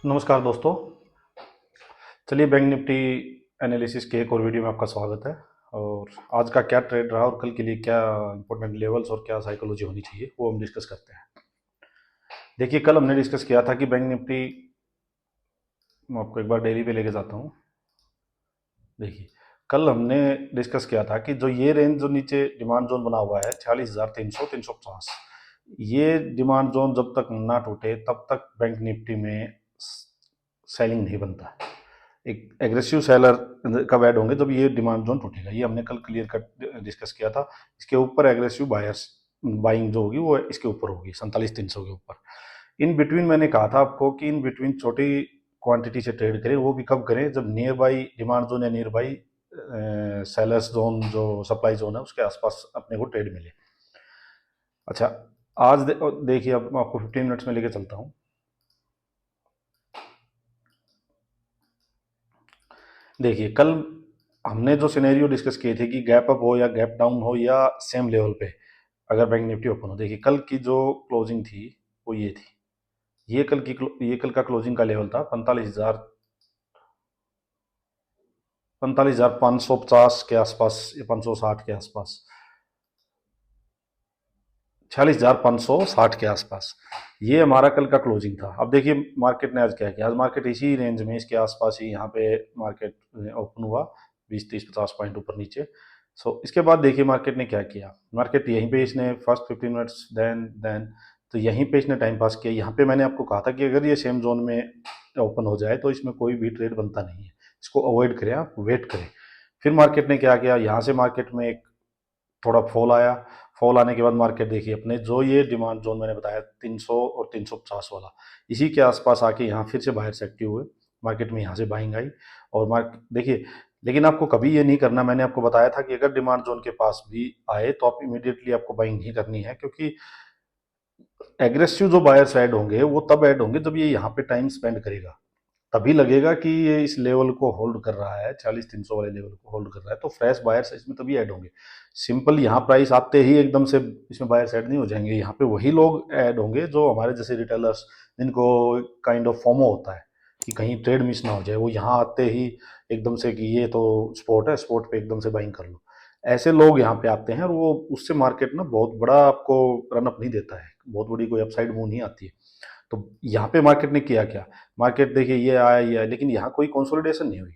नमस्कार दोस्तों। चलिए, बैंक निफ्टी एनालिसिस के एक और वीडियो में आपका स्वागत है। और आज का क्या ट्रेड रहा और कल के लिए क्या इंपॉर्टेंट लेवल्स और क्या साइकोलॉजी होनी चाहिए वो हम डिस्कस करते हैं। देखिए, कल हमने डिस्कस किया था कि बैंक निफ्टी, मैं आपको एक बार डेली पे लेके जाता हूँ। देखिए, कल हमने डिस्कस किया था कि जो ये रेंज जो नीचे डिमांड जोन बना हुआ है 46,300 350, ये डिमांड जोन जब तक ना टूटे तब तक बैंक निफ्टी में सेलिंग नहीं बनता है। एक एग्रेसिव सेलर कब ऐड होंगे जब ये डिमांड जोन टूटेगा। ये हमने कल क्लियर कट डिस्कस किया था। इसके ऊपर एग्रेसिव बायर्स बाइंग जो होगी वो इसके ऊपर होगी 47,300 के ऊपर। इन बिटवीन मैंने कहा था आपको कि इन बिटवीन छोटी क्वांटिटी से ट्रेड करें, वो भी कब करें जब नियर बाई डिमांड जोन या नियर बाई सेलर्स जोन जो सप्लाई जोन है उसके आसपास अपने को ट्रेड मिले। अच्छा, आज देखिए, अब मैं आपको 15 मिनट्स में लेके चलता हूँ। देखिए, कल हमने जो सिनेरियो डिस्कस किए थे कि गैप अप हो या गैप डाउन हो या सेम लेवल पे अगर बैंक निफ्टी ओपन हो। देखिए, कल की जो क्लोजिंग थी वो ये थी। ये कल का क्लोजिंग का लेवल था 45,550 के आसपास या 560 के आसपास, 46,560 के आसपास। ये हमारा कल का क्लोजिंग था। अब देखिए मार्केट ने आज क्या किया। आज मार्केट इसी रेंज में, इसके आसपास ही यहाँ पे मार्केट ओपन हुआ, 20 30 50 पॉइंट ऊपर नीचे। इसके बाद देखिए मार्केट ने क्या किया। मार्केट यहीं पे इसने फर्स्ट 15 मिनट्स देन तो यहीं पे इसने टाइम पास किया। यहाँ पे मैंने आपको कहा था कि अगर ये सेम जोन में ओपन हो जाए तो इसमें कोई भी ट्रेड बनता नहीं है, इसको अवॉइड करें, आप वेट करें। फिर मार्केट ने क्या किया, यहाँ से मार्केट में एक थोड़ा फॉल आया। फॉल आने के बाद मार्केट देखिए अपने जो ये डिमांड जोन मैंने बताया 300 और 350 वाला, इसी के आसपास आके यहाँ फिर से बाहर से एक्टिव हुए। मार्केट में यहाँ से बाइंग आई। और मार्केट देखिए, लेकिन आपको कभी ये नहीं करना। मैंने आपको बताया था कि अगर डिमांड जोन के पास भी आए तो आप इमीडिएटली आपको बाइंग नहीं करनी है, क्योंकि एग्रेसिव जो बायर्स ऐड होंगे वो तब ऐड होंगे जब ये यहाँ पे टाइम स्पेंड करेगा। तभी लगेगा कि ये इस लेवल को होल्ड कर रहा है, 46,300 वाले लेवल को होल्ड कर रहा है, तो फ्रेश बायर्स इसमें तभी ऐड होंगे। सिंपल यहाँ प्राइस आते ही एकदम से इसमें बायर्स ऐड नहीं हो जाएंगे। यहाँ पे वही लोग ऐड होंगे जो हमारे जैसे रिटेलर्स, जिनको काइंड ऑफ फोमो होता है कि कहीं ट्रेड मिस ना हो जाए, वो यहाँ आते ही एकदम से कि ये तो स्पोर्ट है, स्पोर्ट पे एकदम से बाइंग कर लो। ऐसे लोग यहाँ पे आते हैं और वो उससे मार्केट ना बहुत बड़ा आपको रन अप नहीं देता है, बहुत बड़ी कोई अपसाइड मूव नहीं आती है। तो यहाँ पे मार्केट ने किया क्या। मार्केट देखिए ये आया लेकिन यहाँ कोई कंसोलिडेशन नहीं हुई,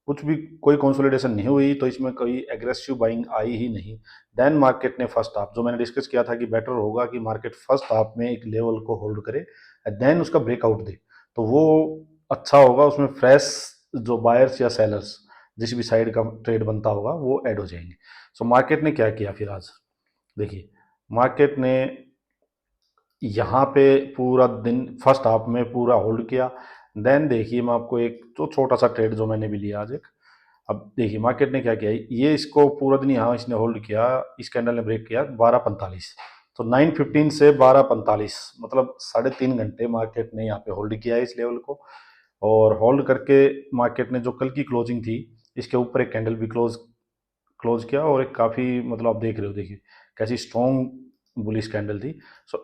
कुछ भी कोई कंसोलिडेशन नहीं हुई, तो इसमें कोई एग्रेसिव बाइंग आई ही नहीं। देन मार्केट ने फर्स्ट हाफ, जो मैंने डिस्कस किया था कि बेटर होगा कि मार्केट फर्स्ट हाफ में एक लेवल को होल्ड करे, देन उसका ब्रेकआउट दे, तो वो अच्छा होगा। उसमें फ्रेश जो बायर्स या सेलर्स जिस भी साइड का ट्रेड बनता होगा वो ऐड हो जाएंगे। मार्केट ने क्या किया फिर आज। देखिए, मार्केट ने यहाँ पे पूरा दिन फर्स्ट हाफ में पूरा होल्ड किया। देन देखिए मैं आपको एक जो छोटा सा ट्रेड जो मैंने भी लिया आज एक। अब देखिए मार्केट ने क्या किया, ये इसको पूरा दिन यहाँ इसने होल्ड किया, इस कैंडल ने ब्रेक किया 12:45, तो 9:15 से 12:45 मतलब 3.5 घंटे मार्केट ने यहाँ पे होल्ड किया है इस लेवल को। और होल्ड करके मार्केट ने जो कल की क्लोजिंग थी इसके ऊपर एक कैंडल भी क्लोज क्लोज किया, और एक काफ़ी मतलब आप देख रहे हो, देखिए कैसी स्ट्रॉन्ग बुलिश कैंडल थी।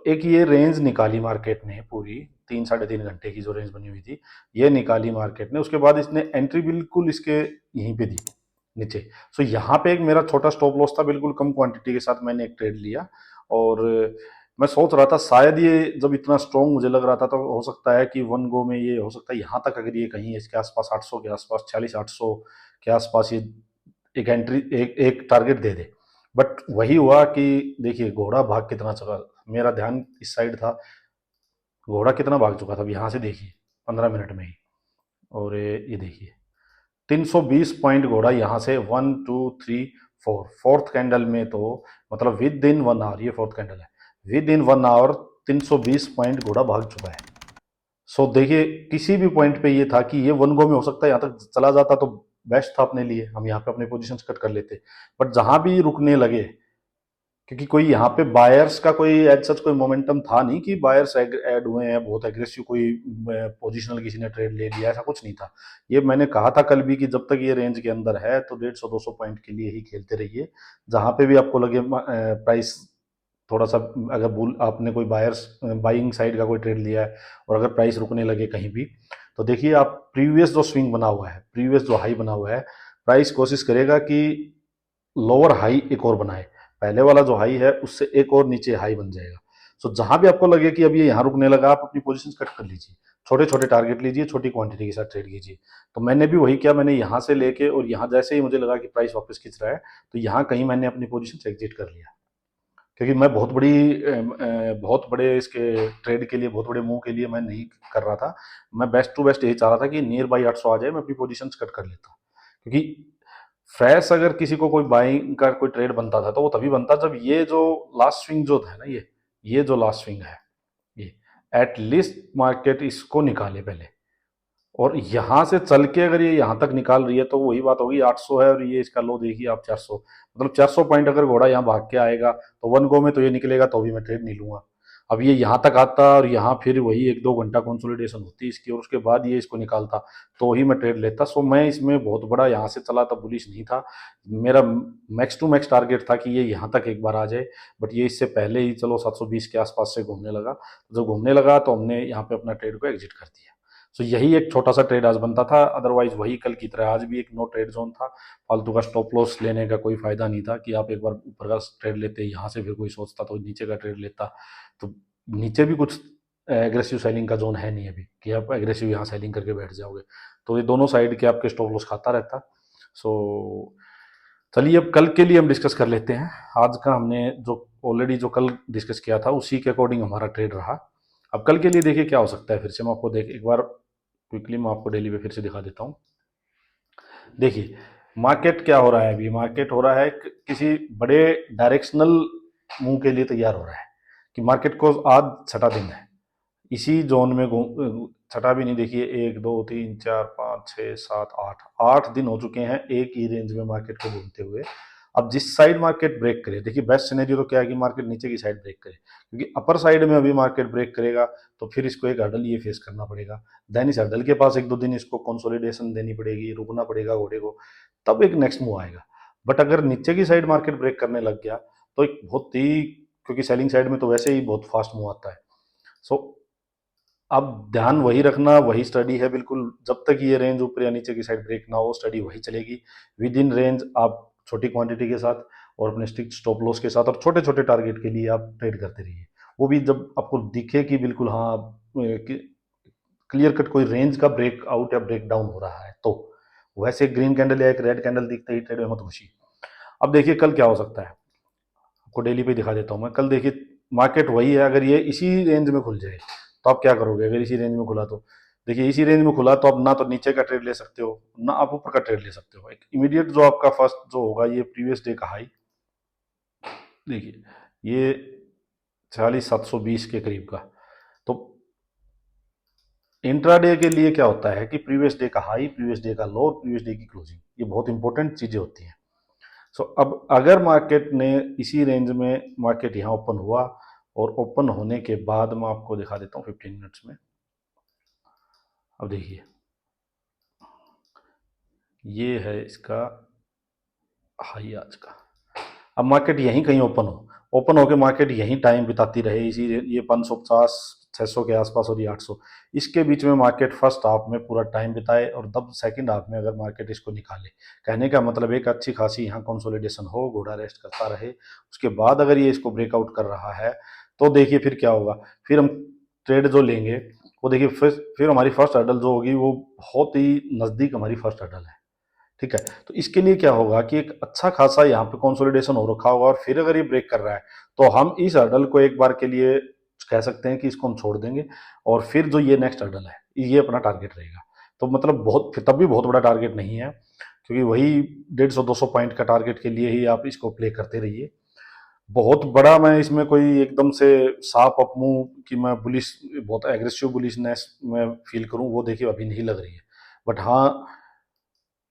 एक ये रेंज निकाली मार्केट ने पूरी 3 साढ़े 3 घंटे की जो रेंज बनी हुई थी, ये निकाली मार्केट ने। उसके बाद इसने एंट्री बिल्कुल इसके यहीं पे दी नीचे। यहाँ पे एक मेरा छोटा स्टॉप लॉस था, बिल्कुल कम क्वांटिटी के साथ मैंने एक ट्रेड लिया। और मैं सोच रहा था शायद ये जब इतना स्ट्रॉन्ग मुझे लग रहा था तो हो सकता है कि वन गो में ये हो सकता है यहाँ तक, अगर ये कहीं इसके आसपास 800 के आसपास 46 800 के आसपास ये एक एंट्री एक टारगेट दे दे। बट वही हुआ कि देखिए घोड़ा भाग कितना चला, मेरा ध्यान इस साइड था, घोड़ा कितना भाग चुका था। अब यहाँ से देखिए 15 मिनट में ही, और ये देखिए 320 पॉइंट घोड़ा यहाँ से 1 2 3 4 फोर्थ कैंडल में, तो मतलब विद इन 1 आवर, ये फोर्थ कैंडल है, विद इन 1 आवर 320 पॉइंट घोड़ा भाग चुका है। देखिए किसी भी पॉइंट पे ये था कि ये वन गो में हो सकता है यहाँ तक चला जाता तो बेस्ट था अपने लिए, हम यहाँ पे अपने पोजीशन कट कर लेते। बट जहां भी रुकने लगे, क्योंकि कोई यहाँ पे बायर्स का कोई एज सच कोई मोमेंटम था नहीं कि बायर्स ऐड हुए हैं बहुत एग्रेसिव, कोई पोजिशनल किसी ने ट्रेड ले लिया, ऐसा कुछ नहीं था। ये मैंने कहा था कल भी कि जब तक ये रेंज के अंदर है तो 150 200 पॉइंट के लिए ही खेलते रहिए। जहां पे भी आपको लगे प्राइस थोड़ा सा अगर बुल आपने कोई बायर्स बाइंग साइड का कोई ट्रेड लिया है और अगर प्राइस रुकने लगे कहीं भी, तो देखिए आप प्रीवियस जो स्विंग बना हुआ है, प्रीवियस जो हाई बना हुआ है, प्राइस कोशिश करेगा कि लोअर हाई एक और बनाए, पहले वाला जो हाई है उससे एक और नीचे हाई बन जाएगा। सो जहां भी आपको लगे कि अब ये यहाँ रुकने लगा, आप अपनी पोजीशन कट कर लीजिए, छोटे छोटे टारगेट लीजिए, छोटी क्वांटिटी के साथ ट्रेड कीजिए। तो मैंने भी वही किया, मैंने यहाँ से लेके और यहाँ जैसे ही मुझे लगा कि प्राइस वापस खींच रहा है, तो यहाँ कहीं मैंने अपनी पोजीशन से एग्जिट कर लिया, क्योंकि मैं बहुत बड़े इसके ट्रेड के लिए, बहुत बड़े मूव के लिए मैं नहीं कर रहा था। मैं बेस्ट टू बेस्ट यही चाह रहा था कि नियर बाई 800 आ जाए, मैं अपनी पोजीशन कट कर लेता, क्योंकि फ्रेश अगर किसी को कोई बाइंग का कोई ट्रेड बनता था तो वो तभी बनता जब ये जो लास्ट स्विंग जो है ना, ये जो लास्ट स्विंग है, ये एटलीस्ट मार्केट इसको निकाले पहले, और यहाँ से चल के अगर ये यहाँ तक निकाल रही है तो वही बात होगी, 800 है और ये इसका लो देखिए आप 400, मतलब 400 पॉइंट अगर घोड़ा यहाँ भाग के आएगा तो वन गो में तो ये निकलेगा, तो भी मैं ट्रेड नहीं लूंगा। अब ये यहाँ तक आता और यहाँ फिर वही 1-2 घंटा कंसोलिडेशन होती इसकी और उसके बाद ये इसको निकालता, तो ही मैं ट्रेड लेता। सो मैं इसमें बहुत बड़ा यहाँ से चला था, बुलिश नहीं था। मेरा मैक्स टू मैक्स टारगेट था कि ये यहाँ तक एक बार आ जाए, बट ये इससे पहले ही चलो 720 के आसपास से घूमने लगा। जब घूमने लगा तो हमने यहाँ पे अपना ट्रेड को एग्जिट कर दिया। सो यही एक छोटा सा ट्रेड आज बनता था, अदरवाइज वही कल की तरह आज भी एक नो ट्रेड जोन था। फालतू का स्टॉप लॉस लेने का कोई फायदा नहीं था कि आप एक बार ऊपर का ट्रेड लेते, यहाँ से फिर कोई सोचता तो नीचे का ट्रेड लेता, तो नीचे भी कुछ एग्रेसिव सेलिंग का जोन है नहीं अभी कि आप एग्रेसिव यहाँ सेलिंग करके बैठ जाओगे, तो ये दोनों साइड के आपके स्टॉप लॉस खाता रहता। सो चलिए अब कल के लिए हम डिस्कस कर लेते हैं। आज का हमने जो ऑलरेडी जो कल डिस्कस किया था उसी के अकॉर्डिंग हमारा ट्रेड रहा। अब कल के लिए देखिए क्या हो सकता है, फिर से मैं आपको देख एक बार क्विकली मैं आपको डेली पे फिर से दिखा देता हूँ। देखिए मार्केट क्या हो रहा है, अभी मार्केट हो रहा है किसी बड़े डायरेक्शनल मूव के लिए तैयार हो रहा है, कि मार्केट को आज छठा दिन है इसी जोन में छठा भी नहीं, देखिए 1 2 3 4 5 6 7 8 8 दिन हो चुके हैं एक ही रेंज में मार्केट को घूमते हुए। अब जिस साइड मार्केट ब्रेक करे, देखिए बेस्ट सिनेरियो तो क्या है कि मार्केट नीचे की साइड ब्रेक करे, क्योंकि अपर साइड में अभी मार्केट ब्रेक करेगा तो फिर इसको एक हर्डल ये फेस करना पड़ेगा। देन इस हर्डल के पास 1-2 दिन इसको कंसोलिडेशन देनी पड़ेगी, रुकना पड़ेगा घोड़े को, तब एक नेक्स्ट मूव आएगा। बट अगर नीचे की साइड मार्केट ब्रेक करने लग गया तो एक बहुत ही, क्योंकि सेलिंग साइड में तो वैसे ही बहुत फास्ट मूव आता है। सो अब ध्यान वही रखना, वही स्टडी है बिल्कुल, जब तक ये रेंज ऊपर या नीचे की साइड ब्रेक ना हो स्टडी वही चलेगी। विद इन रेंज आप छोटी क्वांटिटी के साथ और अपने स्ट्रिक्ट स्टॉप लॉस के साथ और छोटे छोटे टारगेट के लिए आप ट्रेड करते रहिए, वो भी जब आपको दिखे कि बिल्कुल हाँ क्लियर कट कोई रेंज का ब्रेक आउट या ब्रेक डाउन हो रहा है, तो वैसे ग्रीन कैंडल या एक रेड कैंडल दिखते ही ट्रेड में मत घुसिए। अब देखिए कल क्या हो सकता है, आपको डेली पे दिखा देता हूँ मैं। कल देखिए मार्केट वही है, अगर ये इसी रेंज में खुल जाए तो आप क्या करोगे, अगर इसी रेंज में खुला तो देखिए इसी रेंज में खुला तो आप ना तो नीचे का ट्रेड ले सकते हो ना आप ऊपर का ट्रेड ले सकते हो। एक इमीडिएट जो आपका फर्स्ट जो होगा ये प्रीवियस डे का हाई, देखिए ये 46,720 के करीब का। तो इंट्राडे के लिए क्या होता है कि प्रीवियस डे का हाई, प्रीवियस डे का लो, प्रीवियस डे की क्लोजिंग, ये बहुत इंपॉर्टेंट चीजें होती हैं। सो अब अगर मार्केट ने इसी रेंज में मार्केट यहाँ ओपन हुआ और ओपन होने के बाद मैं आपको दिखा देता हूँ 15 मिनट्स में। अब देखिए ये है इसका हाई आज का। अब मार्केट यहीं कहीं ओपन होकर मार्केट यहीं टाइम बिताती रहे इसी ये 550 600 के आसपास और ये 800, इसके बीच में मार्केट फर्स्ट हाफ में पूरा टाइम बिताए और तब सेकंड हाफ में अगर मार्केट इसको निकाले, कहने का मतलब एक अच्छी खासी यहाँ कंसोलिडेशन हो, घोड़ा रेस्ट करता रहे, उसके बाद अगर ये इसको ब्रेकआउट कर रहा है तो देखिए फिर क्या होगा। फिर हम ट्रेड जो लेंगे वो देखिए फिर हमारी फर्स्ट हर्डल जो होगी वो बहुत ही नज़दीक हमारी फर्स्ट हर्डल है, ठीक है। तो इसके लिए क्या होगा कि एक अच्छा खासा यहाँ पे कंसोलिडेशन हो रखा होगा और फिर अगर ये ब्रेक कर रहा है तो हम इस हर्डल को एक बार के लिए कह सकते हैं कि इसको हम छोड़ देंगे, और फिर जो ये नेक्स्ट हर्डल है ये अपना टारगेट रहेगा। तो मतलब बहुत फिर तब भी बहुत बड़ा टारगेट नहीं है, क्योंकि वही 150-200 पॉइंट का टारगेट के लिए ही आप इसको प्ले करते रहिए। बहुत बड़ा मैं इसमें कोई एकदम से साफ अप मूव कि मैं बुलिश बहुत एग्रेसिव बुलिशनेस में फील करूं वो देखिए अभी नहीं लग रही है। बट हाँ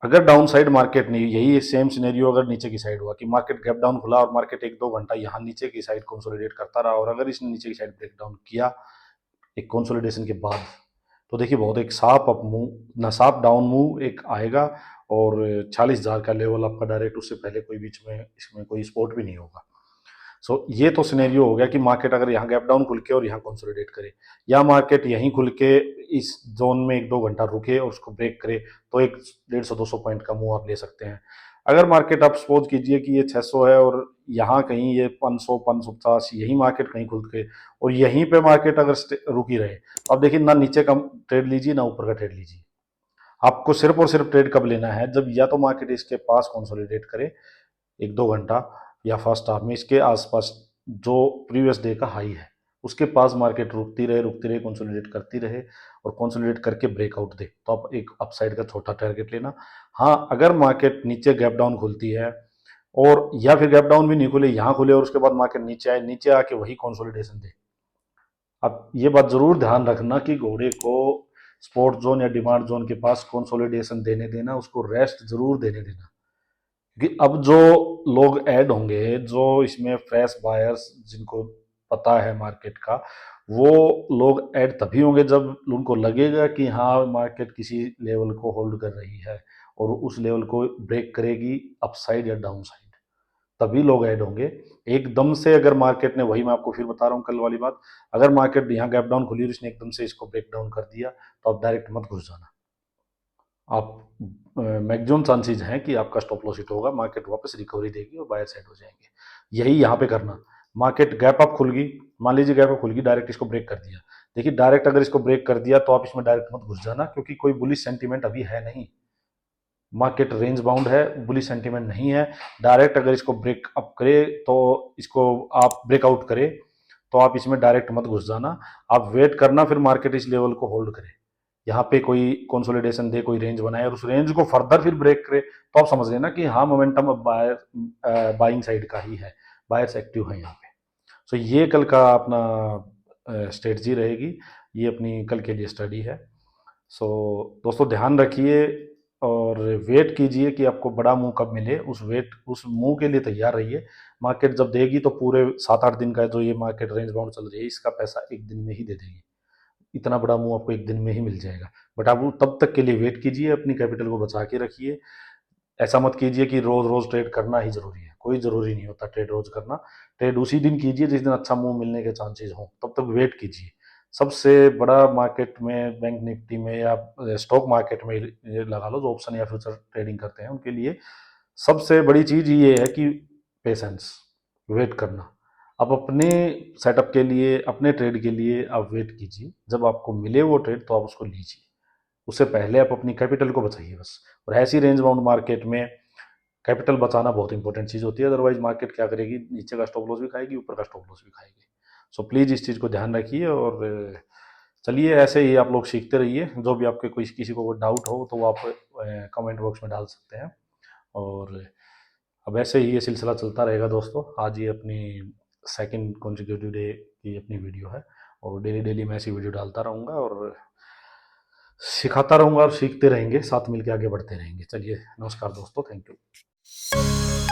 अगर डाउन साइड मार्केट नहीं, यही सेम सिनेरियो अगर नीचे की साइड हुआ कि मार्केट गैप डाउन खुला और मार्केट 1-2 घंटा यहाँ नीचे की साइड कंसोलिडेट करता रहा और अगर इसने नीचे की साइड ब्रेक डाउन किया एक कंसोलिडेशन के बाद, तो देखिए बहुत एक साफ अप मूव ना साफ डाउन मूव एक आएगा और 40,000 का लेवल आपका डायरेक्ट उससे पहले कोई बीच में इसमें कोई स्पोर्ट भी नहीं होगा। सो ये तो सिनेरियो हो गया कि मार्केट अगर यहाँ गैप डाउन खुल के और यहाँ कंसोलिडेट करे, या मार्केट यहीं खुल के इस जोन में 1-2 घंटा रुके और उसको ब्रेक करे, तो एक 150-200 पॉइंट का मूव आप ले सकते हैं। अगर मार्केट आप सपोज कीजिए कि ये 600 है और यहाँ कहीं ये 500 550 यही मार्केट कहीं खुल के और यहीं पे मार्केट अगर रुकी रहे, तो आप देखिए ना नीचे का ट्रेड लीजिए ना ऊपर का ट्रेड लीजिए। आपको सिर्फ और सिर्फ ट्रेड कब लेना है, जब या तो मार्केट इसके पास कंसोलिडेट करे 1-2 घंटा, या फर्स्ट हाफ में इसके आसपास जो प्रीवियस डे का हाई है उसके पास मार्केट रुकती रहे कंसोलिडेट करती रहे और कंसोलिडेट करके ब्रेकआउट दे, तो आप एक अपसाइड का छोटा टारगेट लेना। हाँ, अगर मार्केट नीचे गैप डाउन खुलती है और या फिर गैप डाउन भी नहीं खुले, यहाँ खुले और उसके बाद मार्केट नीचे आए, नीचे आके वही कंसोलिडेशन दे। अब ये बात जरूर ध्यान रखना कि घोड़े को स्पोर्ट जोन या डिमांड जोन के पास कंसोलिडेशन देने देना, उसको रेस्ट जरूर देने देना, क्योंकि अब जो लोग ऐड होंगे, जो इसमें फ्रेश बायर्स जिनको पता है मार्केट का, वो लोग ऐड तभी होंगे जब उनको लगेगा कि हाँ मार्केट किसी लेवल को होल्ड कर रही है और उस लेवल को ब्रेक करेगी अपसाइड या डाउन साइड, तभी लोग ऐड होंगे। एकदम से अगर मार्केट ने, वही मैं आपको फिर बता रहा हूँ कल वाली बात, अगर मार्केट यहाँ गैप डाउन खुली और इसने एकदम से इसको ब्रेक डाउन कर दिया, तो आप डायरेक्ट मत घुस जाना। आप मैक्सिमम चांसेज हैं कि आपका स्टॉप लॉस हिट होगा, मार्केट वापस रिकवरी देगी और बायर साइड हो जाएंगे। यही यहाँ पे करना। मार्केट गैप अप खुल गई, मान लीजिए गैप अप खुल गई, डायरेक्ट इसको ब्रेक कर दिया, देखिए डायरेक्ट अगर इसको ब्रेक कर दिया तो आप इसमें डायरेक्ट मत घुस जाना, क्योंकि कोई बुलिश सेंटीमेंट अभी है नहीं, मार्केट रेंज बाउंड है, बुलिश सेंटीमेंट नहीं है। डायरेक्ट अगर इसको ब्रेक अप करे तो इसको आप ब्रेकआउट करे, तो आप इसमें डायरेक्ट मत घुस जाना, आप वेट करना फिर मार्केट इस लेवल को होल्ड करे, यहाँ पे कोई कंसोलिडेशन दे, कोई रेंज बनाए और उस रेंज को फर्दर फिर ब्रेक करे, तो आप समझ लेना कि हाँ मोमेंटम अब बायर बाइंग साइड का ही है, बायर्स एक्टिव है यहाँ पे। सो ये कल का अपना स्ट्रेटजी रहेगी, ये अपनी कल के लिए स्टडी है। सो दोस्तों ध्यान रखिए और वेट कीजिए कि आपको बड़ा मूव कब मिले, उस मूव के लिए तैयार रहिए। मार्केट जब देगी तो पूरे 7-8 दिन का जो ये मार्केट रेंज बाउंड चल रही है इसका पैसा एक दिन में ही दे देगी, इतना बड़ा मूव आपको एक दिन में ही मिल जाएगा। बट आप तब तक के लिए वेट कीजिए, अपनी कैपिटल को बचा के रखिए। ऐसा मत कीजिए कि रोज रोज ट्रेड करना ही जरूरी है, कोई जरूरी नहीं होता ट्रेड रोज करना। ट्रेड उसी दिन कीजिए जिस दिन अच्छा मूव मिलने के चांसेस हों, तब तक वेट कीजिए। सबसे बड़ा मार्केट में, बैंक निफ्टी में या स्टॉक मार्केट में ये लगा लो, जो ऑप्शन या फ्यूचर ट्रेडिंग करते हैं उनके लिए सबसे बड़ी चीज ये है कि पेशेंस, वेट करना। आप अपने सेटअप के लिए, अपने ट्रेड के लिए आप वेट कीजिए, जब आपको मिले वो ट्रेड तो आप उसको लीजिए, उससे पहले आप अपनी कैपिटल को बचाइए बस। और ऐसी रेंज बाउंड मार्केट में कैपिटल बचाना बहुत इंपॉर्टेंट चीज़ होती है, अदरवाइज मार्केट क्या करेगी, नीचे का स्टॉप लॉस भी खाएगी, ऊपर का स्टॉप लॉस भी खाएगी। सो प्लीज़ इस चीज़ को ध्यान रखिए और चलिए ऐसे ही आप लोग सीखते रहिए। जो भी आपके कोई किसी को कोई डाउट हो तो वो आप कमेंट बॉक्स में डाल सकते हैं। और अब ऐसे ही ये सिलसिला चलता रहेगा दोस्तों। आज ये अपनी सेकंड कॉन्जिक्यूटिव डे की अपनी वीडियो है और डेली डेली मैं ऐसी वीडियो डालता रहूँगा और सिखाता रहूँगा और सीखते रहेंगे, साथ मिलकर आगे बढ़ते रहेंगे। चलिए नमस्कार दोस्तों, थैंक यू।